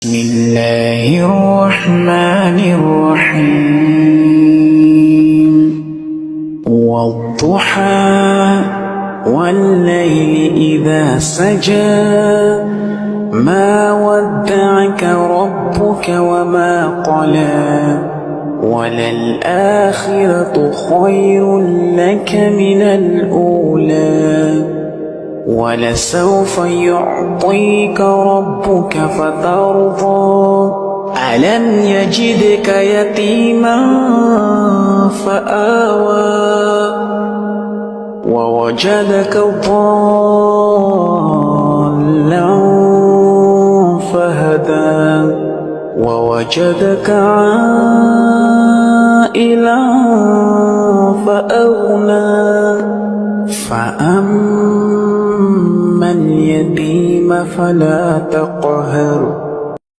بسم الله الرحمن الرحيم والضحى والليل إذا سجى ما ودعك ربك وما قلى وللآخرة خير لك من الأولى ولسوف يعطيك ربك فترضى ألم يجدك يتيما فآوى ووجدك ضالا فهدى ووجدك عائلا فأغنى فأما اليتيم فلا تقهر